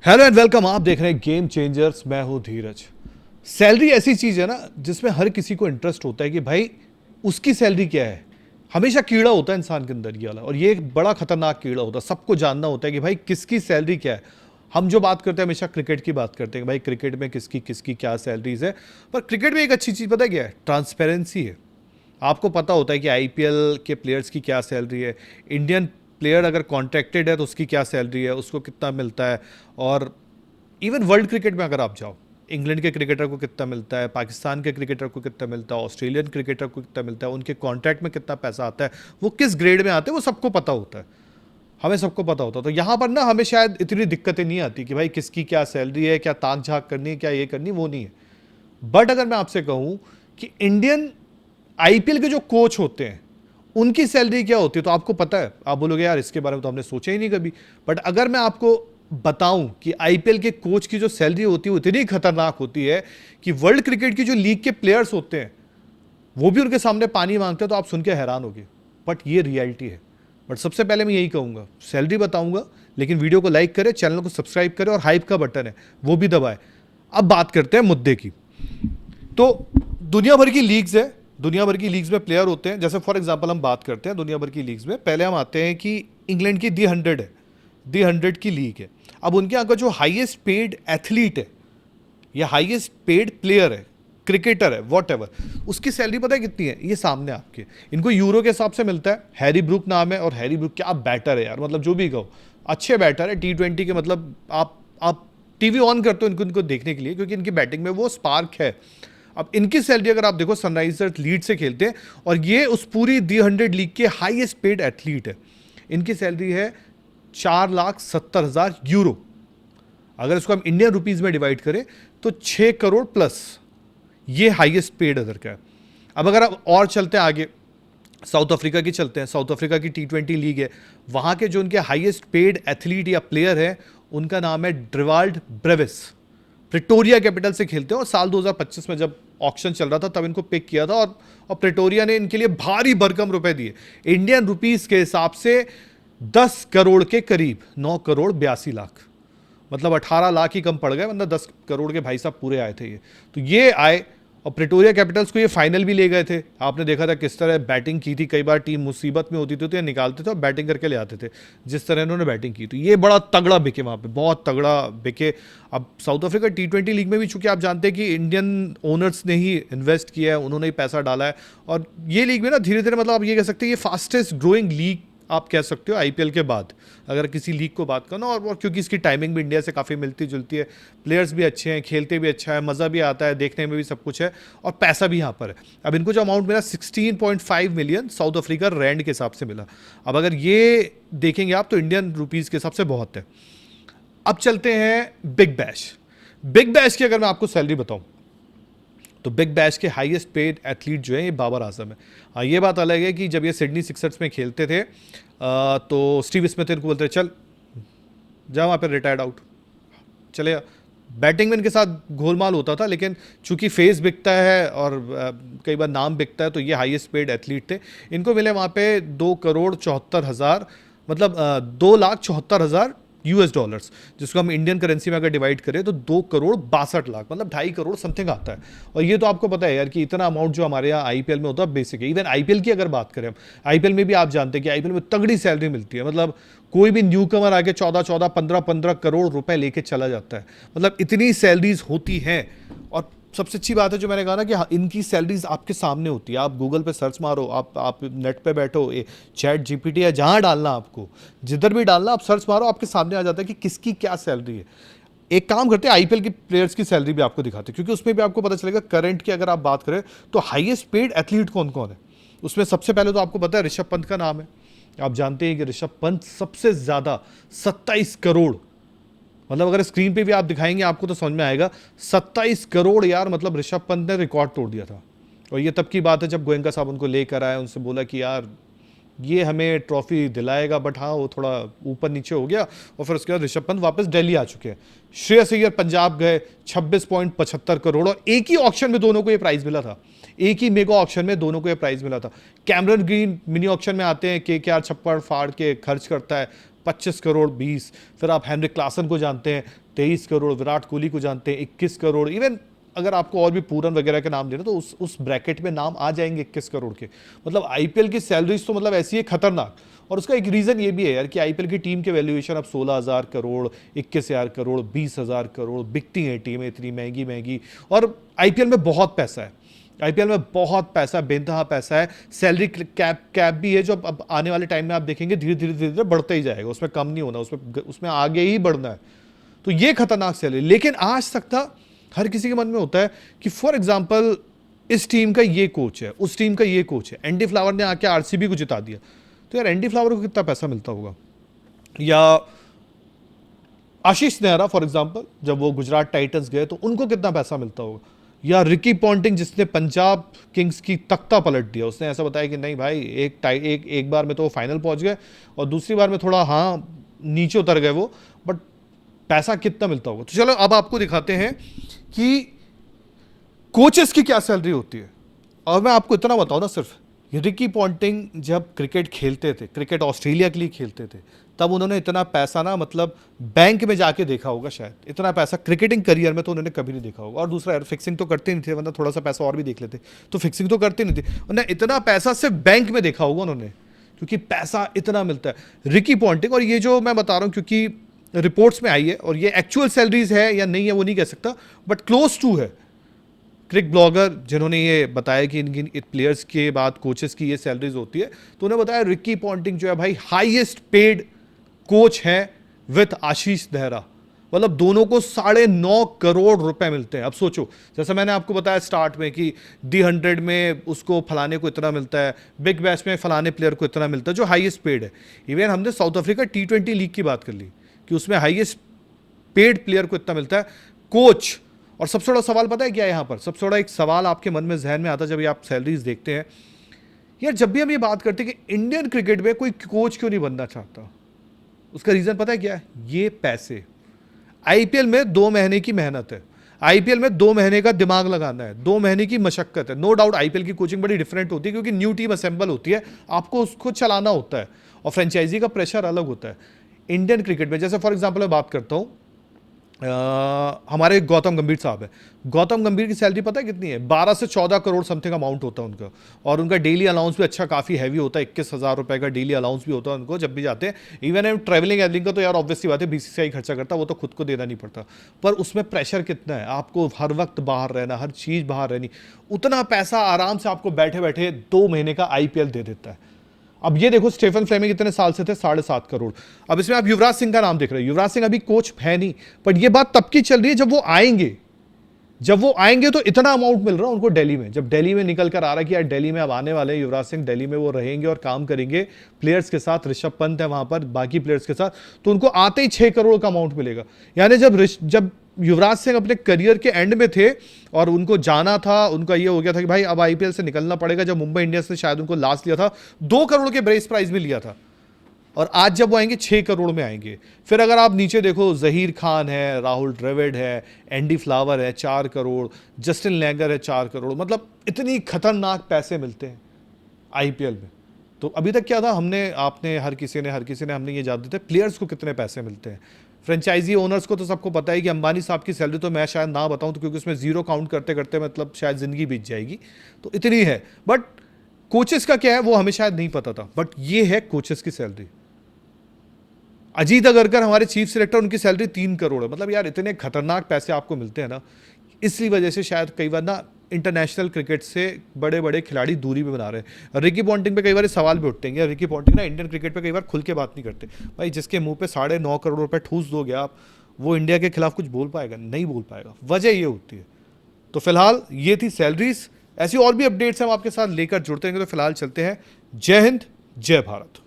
Hello and welcome. आप देख रहे हैं गेम चेंजर्स। मैं हूं धीरज। सैलरी ऐसी चीज है ना जिसमें हर किसी को इंटरेस्ट होता है कि भाई उसकी सैलरी क्या है। हमेशा कीड़ा होता है इंसान के अंदर ये वाला, और ये एक बड़ा खतरनाक कीड़ा होता है। सबको जानना होता है कि भाई किसकी सैलरी क्या है। हम जो बात करते हैं हमेशा क्रिकेट की बात करते हैं कि भाई क्रिकेट में किसकी किसकी क्या सैलरीज है। पर क्रिकेट में एक अच्छी चीज पता है क्या है? ट्रांसपेरेंसी है। आपको पता होता है कि आईपीएल के प्लेयर्स की क्या सैलरी है। इंडियन प्लेयर अगर कॉन्ट्रैक्टेड है तो उसकी क्या सैलरी है, उसको कितना मिलता है। और इवन वर्ल्ड क्रिकेट में अगर आप जाओ, इंग्लैंड के क्रिकेटर को कितना मिलता है, पाकिस्तान के क्रिकेटर को कितना मिलता है, ऑस्ट्रेलियन क्रिकेटर को कितना मिलता है, उनके कॉन्ट्रैक्ट में कितना पैसा आता है, वो किस ग्रेड में आते हैं, वो सबको पता होता है। हमें सबको पता होता है। तो यहाँ पर ना हमें शायद इतनी दिक्कतें नहीं आती कि भाई किसकी क्या सैलरी है, क्या ताक झाक करनी है, क्या ये करनी, वो नहीं है। बट अगर मैं आपसे कहूँ कि इंडियन आईपीएल के जो कोच होते हैं उनकी सैलरी क्या होती है, तो आपको पता है। आप बोलोगे यार इसके बारे में तो हमने सोचा ही नहीं कभी। बट अगर मैं आपको बताऊं कि आईपीएल के कोच की जो सैलरी होती है वो इतनी खतरनाक होती है कि वर्ल्ड क्रिकेट की जो लीग के प्लेयर्स होते हैं वो भी उनके सामने पानी मांगते हैं, तो आप सुन के हैरान होगे। बट ये रियलिटी है। बट सबसे पहले मैं यही कहूंगा, सैलरी बताऊंगा, लेकिन वीडियो को लाइक करें, चैनल को सब्सक्राइब करें और हाइप का बटन है वो भी दबाएं। अब बात करते हैं मुद्दे की। तो दुनिया भर की लीग्स है। दुनिया भर की लीग्स में प्लेयर होते हैं। जैसे फॉर एग्जांपल हम बात करते हैं दुनिया भर की लीग्स में, पहले हम आते हैं कि इंग्लैंड की दी 100 है। दी 100 की लीग है। अब उनके यहाँ का जो हाईएस्ट पेड एथलीट है या हाईएस्ट पेड प्लेयर है, क्रिकेटर है, वॉट एवर, उसकी सैलरी पता है कितनी है? ये सामने आपके। इनको यूरो के हिसाब से मिलता है। हैरी ब्रूक नाम है, और हैरी ब्रूक क्या बैटर है यार, मतलब जो भी कहो अच्छे बैटर है। T20 के मतलब आप टीवी ऑन करते हो इनको इनको देखने के लिए, क्योंकि इनकी बैटिंग में वो स्पार्क है। अब इनकी सैलरी अगर आप देखो, सनराइजर्स लीड से खेलते हैं और ये उस पूरी दी 100 लीग के हाईएस्ट पेड एथलीट है। इनकी सैलरी है 4,70,000 यूरो। अगर इसको हम इंडियन रुपीज में डिवाइड करें तो 6 करोड़ प्लस ये हाईएस्ट पेड अदर का है। अब अगर आप और चलते हैं आगे, साउथ अफ्रीका की चलते हैं। साउथ अफ्रीका की T20 लीग है। वहां के जो उनके हाईएस्ट पेड एथलीट या प्लेयर है उनका नाम है ड्रिवाल्ड ब्रेविस। प्रिटोरिया कैपिटल से खेलते हैं, और साल 2025 में जब ऑक्शन चल रहा था तब इनको पिक किया था, और प्रिटोरिया ने इनके लिए भारी भरकम रुपए दिए। इंडियन रुपीस के हिसाब से 10 करोड़ के करीब, 9 करोड़ 82 लाख, मतलब 18 लाख ही कम पड़ गए, मतलब 10 करोड़ के भाई साहब पूरे आए थे ये। तो ये आए, और प्रिटोरिया कैपिटल्स को ये फाइनल भी ले गए थे। आपने देखा था किस तरह बैटिंग की थी। कई बार टीम मुसीबत में होती थी तो ये निकालते थे और बैटिंग करके ले आते थे। जिस तरह इन्होंने बैटिंग की तो ये बड़ा तगड़ा बिके वहाँ पे, बहुत तगड़ा बिके। अब साउथ अफ्रीका T20 लीग में भी, चूंकि आप जानते हैं कि इंडियन ओनर्स ने ही इन्वेस्ट किया है, उन्होंने ही पैसा डाला है। और ये लीग में ना धीरे धीरे, मतलब आप ये कह सकते हैं ये फास्टेस्ट ग्रोइंग लीग आप कह सकते हो आईपीएल के बाद, अगर किसी लीग को बात करना। और क्योंकि इसकी टाइमिंग भी इंडिया से काफ़ी मिलती जुलती है, प्लेयर्स भी अच्छे हैं, खेलते भी अच्छा है, मज़ा भी आता है, देखने में भी सब कुछ है, और पैसा भी यहाँ पर है। अब इनको जो अमाउंट मिला 16.5 मिलियन साउथ अफ्रीका रैंड के हिसाब से मिला। अब अगर ये देखेंगे आप तो इंडियन रुपीज़ के हिसाब से बहुत है। अब चलते हैं बिग बैश। बिग बैश की अगर मैं आपको सैलरी बताऊं तो बिग बैश के हाईएस्ट पेड एथलीट जो है ये बाबर आजम है। हाँ, ये बात अलग है कि जब ये सिडनी सिक्सर्स में खेलते थे तो स्टीव स्मिथ इनको बोलते चल जा वहाँ पर रिटायर्ड आउट चले। बैटिंग में इनके साथ गोलमाल होता था, लेकिन चूंकि फेस बिकता है और कई बार नाम बिकता है, तो ये हाईएस्ट पेड एथलीट थे। इनको मिले वहाँ पे 2 करोड़ 74 हज़ार, मतलब 2,74,000 यूएस डॉलर्स, जिसको हम इंडियन करेंसी में अगर डिवाइड करें तो 2 करोड़ 62 लाख, मतलब 2.5 करोड़ समथिंग आता है। और ये तो आपको पता है यार कि इतना अमाउंट जो हमारे यहाँ आईपीएल में होता है बेसिक है। इवन आईपीएल की अगर बात करें हम, आईपीएल में भी आप जानते हैं कि आईपीएल में तगड़ी सैलरी मिलती है। मतलब कोई भी न्यू कमर आके 14-14 15-15 करोड़ रुपए लेके चला जाता है। मतलब इतनी सैलरीज होती हैं। और सबसे अच्छी बात है जो मैंने कहा ना कि इनकी सैलरीज आपके सामने होती है। आप गूगल पे सर्च मारो, आप नेट पे बैठो, चैट जीपीटी है, जहां डालना आपको, जिधर भी डालना आप सर्च मारो, आपके सामने आ जाता है कि किसकी क्या सैलरी है। एक काम करते हैं, आईपीएल की प्लेयर्स की सैलरी भी आपको दिखाते हैं, क्योंकि उसमें भी आपको पता चलेगा करंट की अगर आप बात करें तो हाईएस्ट पेड एथलीट कौन कौन है। उसमें सबसे पहले तो आपको पता है ऋषभ पंत का नाम है। आप जानते हैं कि ऋषभ पंत सबसे ज्यादा 27 करोड़, मतलब अगर स्क्रीन पे भी आप दिखाएंगे आपको तो समझ में आएगा। 27 करोड़ यार, मतलब ऋषभ पंत ने रिकॉर्ड तोड़ दिया था। और ये तब की बात है जब गोयनका साहब उनको लेकर आए, उनसे बोला कि यार ये हमें ट्रॉफी दिलाएगा, बट हाँ वो थोड़ा ऊपर नीचे हो गया। और फिर उसके बाद ऋषभ पंत वापस दिल्ली आ चुके हैं। श्रेयस अय्यर पंजाब गए, 26.75 करोड़, और एक ही ऑक्शन में दोनों को ये प्राइज मिला था। एक ही मेगा ऑक्शन में दोनों को ये प्राइज मिला था। कैमरन ग्रीन मिनी ऑक्शन में आते हैं, के आर छप्पड़ फाड़ के खर्च करता है, 25 करोड़ 20, फिर आप हेनरिक क्लासन को जानते हैं 23 करोड़, विराट कोहली को जानते हैं 21 करोड़, इवन अगर आपको और भी पूरन वगैरह के नाम देना तो उस ब्रैकेट में नाम आ जाएंगे 21 करोड़ के। मतलब आईपीएल की सैलरीज तो मतलब ऐसी है खतरनाक। और उसका एक रीज़न ये भी है यार कि आईपीएल की टीम के वैल्यूएशन अब 16,000 करोड़, 21,000 करोड़, 20,000 करोड़, बिकती हैं टीमें इतनी महंगी महंगी। और आईपीएल में बहुत पैसा है, आईपीएल में बहुत पैसा, बेनतहा पैसा है। सैलरी कैप भी है जो अब आने वाले टाइम में आप देखेंगे धीरे धीरे धीरे धीरे बढ़ता ही जाएगा, उसमें कम नहीं होना, उसमें आगे ही बढ़ना है। तो ये खतरनाक सैलरी। लेकिन आज तक था हर किसी के मन में होता है कि फॉर एग्जाम्पल इस टीम का ये कोच है, उस टीम का ये कोच है, एंडी फ्लावर ने आके आरसीबी को जिता दिया, तो यार एंडी फ्लावर को कितना पैसा मिलता होगा। या आशीष नेहरा फॉर एग्जाम्पल जब वो गुजरात टाइटंस गए तो उनको कितना पैसा मिलता होगा। या रिकी पॉन्टिंग जिसने पंजाब किंग्स की तख्ता पलट दिया, उसने ऐसा बताया कि नहीं भाई एक बार में तो वो फाइनल पहुंच गए और दूसरी बार में थोड़ा नीचे उतर गए वो, बट पैसा कितना मिलता होगा। तो चलो अब आपको दिखाते हैं कि कोचेस की क्या सैलरी होती है। और मैं आपको इतना बताऊं ना, सिर्फ रिकी पॉन्टिंग जब क्रिकेट खेलते थे, क्रिकेट ऑस्ट्रेलिया के लिए खेलते थे, तब उन्होंने इतना पैसा ना मतलब बैंक में जाके देखा होगा शायद, इतना पैसा क्रिकेटिंग करियर में तो उन्होंने कभी नहीं देखा होगा। और दूसरा यार फिक्सिंग तो करते नहीं थे, वरना थोड़ा सा पैसा और भी देख लेते, तो फिक्सिंग तो करते नहीं थे। उन्होंने इतना पैसा सिर्फ बैंक में देखा होगा उन्होंने, क्योंकि पैसा इतना मिलता है रिकी पॉन्टिंग। और ये जो मैं बता रहा हूँ क्योंकि रिपोर्ट्स में आई है, और ये एक्चुअल सैलरीज है या नहीं है वो नहीं कह सकता, बट क्लोज टू है। क्रिक ब्लॉगर जिन्होंने ये बताया कि इन प्लेयर्स के बाद कोचेस की ये सैलरीज होती है, तो उन्हें बताया रिकी पॉन्टिंग जो है भाई हाईएस्ट पेड कोच है विथ आशीष नेहरा। मतलब दोनों को 9.5 करोड़ रुपए मिलते हैं। अब सोचो, जैसा मैंने आपको बताया स्टार्ट में कि D100 में उसको फलाने को इतना मिलता है, बिग बैश में फलाने प्लेयर को इतना मिलता है, जो हाईएस्ट पेड है। इवन हमने साउथ अफ्रीका T20 लीग की बात कर ली कि उसमें हाईएस्ट पेड प्लेयर को इतना मिलता है, कोच। और सबसे बड़ा सवाल पता है क्या है यहाँ पर? सबसे बड़ा एक सवाल आपके मन में जहन में आता है जब ये आप सैलरीज देखते हैं, यार जब भी हम ये बात करते हैं कि इंडियन क्रिकेट में कोई कोच क्यों नहीं बनना चाहता, उसका रीजन पता है क्या है? ये पैसे। आईपीएल में 2 महीने की मेहनत है, आईपीएल में 2 महीने का दिमाग लगाना है, 2 महीने की मशक्कत है। नो डाउट आईपीएल की कोचिंग बड़ी डिफरेंट होती है क्योंकि न्यू टीम असेंबल होती है, आपको उसको चलाना होता है और फ्रेंचाइजी का प्रेशर अलग होता है। इंडियन क्रिकेट में जैसे फॉर एग्जाम्पल मैं बात करता हूँ, हमारे गौतम गंभीर साहब है, गौतम गंभीर की सैलरी पता है कितनी है? 12 से 14 करोड़ समथिंग अमाउंट होता है उनका। और उनका डेली अलाउंस भी अच्छा काफ़ी हैवी होता है, 21,000 रुपये का डेली अलाउंस भी होता है उनको जब भी जाते हैं। इवन ट्रैवलिंग एवलिंग का तो यार ऑब्वियसली बात है बीसीसीआई खर्चा करता है, वो तो खुद को देना नहीं पड़ता। पर उसमें प्रेशर कितना है, आपको हर वक्त बाहर रहना, हर चीज़ बाहर रहनी। उतना पैसा आराम से आपको बैठे बैठे 2 महीने का आईपीएल दे देता है। अब ये देखो स्टीफन फ्लेमिंग कितने साल से थे, 7.5 करोड़। अब इसमें आप युवराज सिंह का नाम देख रहे हैं, युवराज सिंह अभी कोच है नहीं, पर ये बात तब की चल रही है जब वो आएंगे, तो इतना अमाउंट मिल रहा है उनको दिल्ली में। जब दिल्ली में निकल कर आ रहा है कि यार दिल्ली में अब आने वाले हैं युवराज सिंह, दिल्ली में वो रहेंगे और काम करेंगे प्लेयर्स के साथ, ऋषभ पंत है वहां पर, बाकी प्लेयर्स के साथ, तो उनको आते ही 6 करोड़ का अमाउंट मिलेगा। यानी जब युवराज सिंह अपने करियर के एंड में थे और उनको जाना था, उनका ये हो गया था कि भाई अब आईपीएल से निकलना पड़ेगा, जब मुंबई इंडियंस ने शायद उनको लास्ट लिया था 2 करोड़ के बेस प्राइस भी लिया था, और आज जब वो आएंगे 6 करोड़ में आएंगे। फिर अगर आप नीचे देखो, जहीर खान है, राहुल द्रविड़ है, एंडी फ्लावर है 4 करोड़, जस्टिन लैंगर है 4 करोड़। मतलब इतनी खतरनाक पैसे मिलते हैं आईपीएल में। तो अभी तक क्या था, हर किसी ने हमने ये जान दिया था प्लेयर्स को कितने पैसे मिलते हैं। फ्रेंचाइजी ओनर्स को तो सबको पता है कि अंबानी साहब की सैलरी तो मैं शायद ना बताऊं, तो क्योंकि उसमें 0 काउंट करते करते मतलब शायद जिंदगी बीत जाएगी, तो इतनी है। बट कोचेस का क्या है वो हमें शायद नहीं पता था, बट ये है कोचेस की सैलरी। अजीत अगरकर हमारे चीफ सिलेक्टर, उनकी सैलरी 3 करोड़ है। मतलब यार इतने खतरनाक पैसे आपको मिलते हैं ना, इसी वजह से शायद कई बार ना इंटरनेशनल क्रिकेट से बड़े बड़े खिलाड़ी दूरी भी बना रहे हैं। रिकी पॉन्टिंग पे कई बार सवाल भी उठते हैं, रिकी पॉन्टिंग ना इंडियन क्रिकेट पे कई बार खुल के बात नहीं करते। भाई जिसके मुंह पे 9.5 करोड़ रुपए ठूस दोगे आप, वो इंडिया के खिलाफ कुछ बोल पाएगा? नहीं बोल पाएगा। वजह ये होती है। तो फिलहाल ये थी सैलरीज। ऐसी और भी अपडेट्स हम आपके साथ लेकर जुड़ते रहेंगे। तो फिलहाल चलते हैं। जय हिंद, जय भारत।